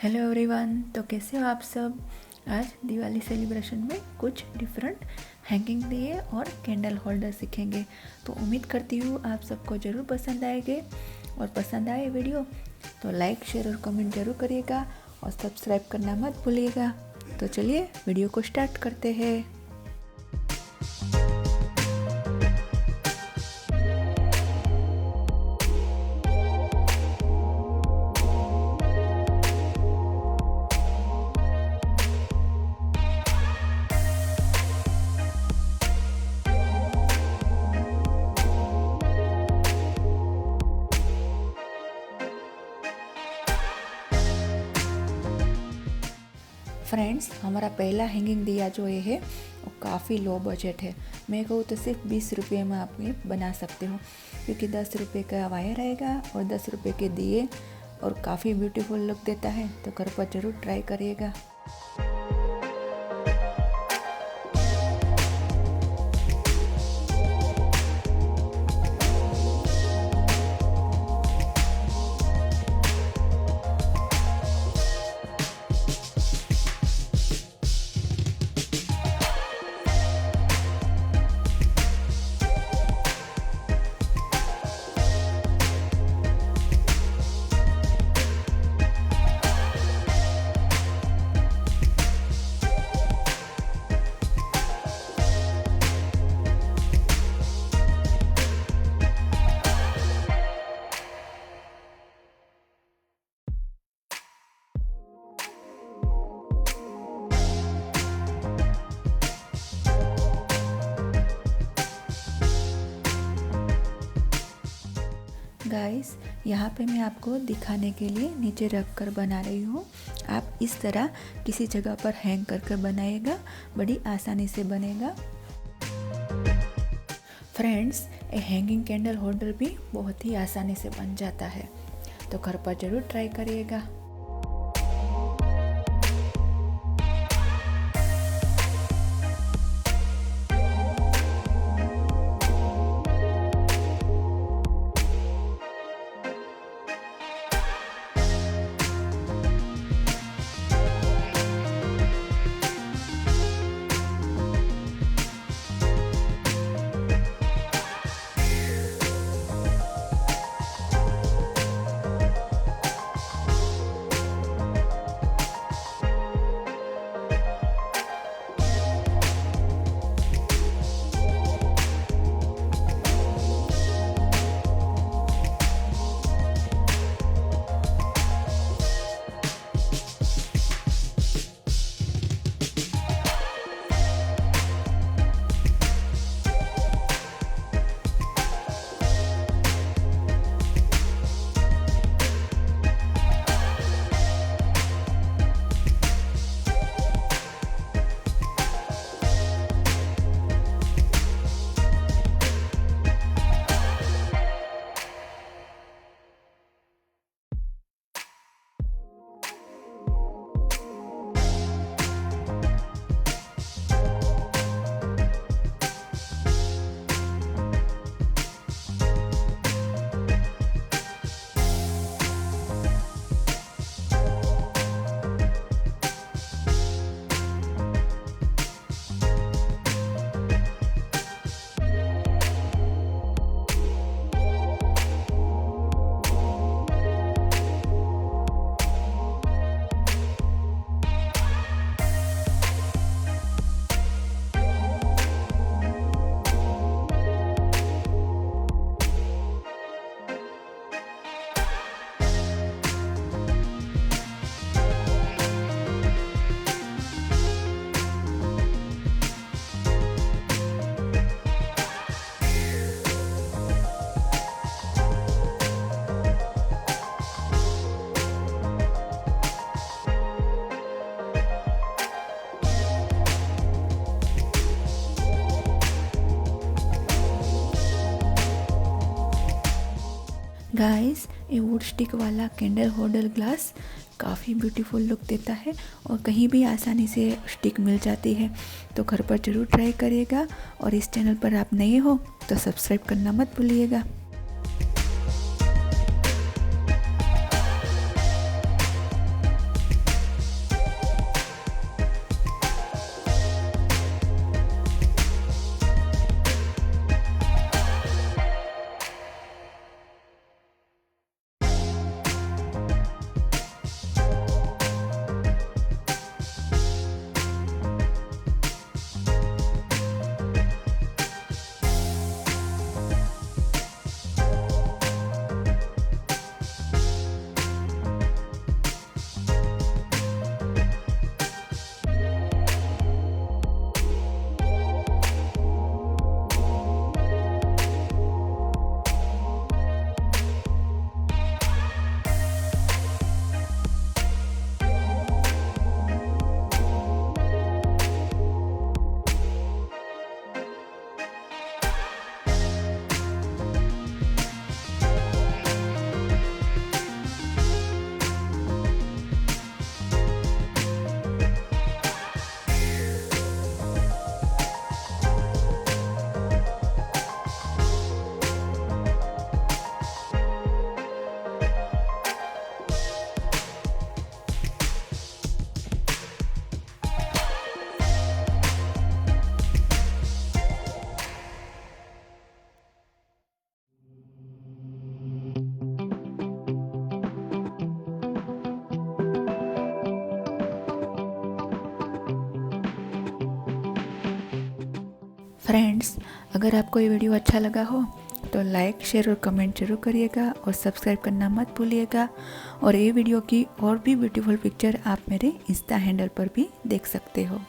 Hello everyone, तो कैसे हो आप सब। आज दिवाली सेलिब्रेशन में कुछ डिफरेंट हैंगिंग दिए और कैंडल होल्डर सीखेंगे। तो उम्मीद करती हूँ आप सबको ज़रूर पसंद आएंगे, और पसंद आए वीडियो तो लाइक शेयर और कमेंट ज़रूर करिएगा और सब्सक्राइब करना मत भूलिएगा। तो चलिए वीडियो को स्टार्ट करते हैं। फ्रेंड्स, हमारा पहला हैंगिंग दिया जो ये है वो काफ़ी लो बजट है। मैं कहूँ तो सिर्फ 20 रुपये में आप ये बना सकते हो, क्योंकि 10 रुपये का वायर आएगा और 10 रुपये के दिए और काफ़ी ब्यूटीफुल लुक देता है। तो घर पर ज़रूर ट्राई करिएगा। गाइस, यहाँ पे मैं आपको दिखाने के लिए नीचे रख कर बना रही हूँ। आप इस तरह किसी जगह पर हैंग कर कर बनाइएगा, बड़ी आसानी से बनेगा। फ्रेंड्स, ये हैंगिंग कैंडल होल्डर भी बहुत ही आसानी से बन जाता है, तो घर पर ज़रूर ट्राई करिएगा। गाइस, ये वुड स्टिक वाला कैंडल होल्डर ग्लास काफ़ी ब्यूटीफुल लुक देता है और कहीं भी आसानी से स्टिक मिल जाती है। तो घर पर ज़रूर ट्राई करिएगा, और इस चैनल पर आप नए हो तो सब्सक्राइब करना मत भूलिएगा। फ्रेंड्स, अगर आपको ये वीडियो अच्छा लगा हो तो लाइक, शेयर और कमेंट जरूर करिएगा और सब्सक्राइब करना मत भूलिएगा। और ये वीडियो की और भी ब्यूटीफुल पिक्चर आप मेरे इंस्टा हैंडल पर भी देख सकते हो।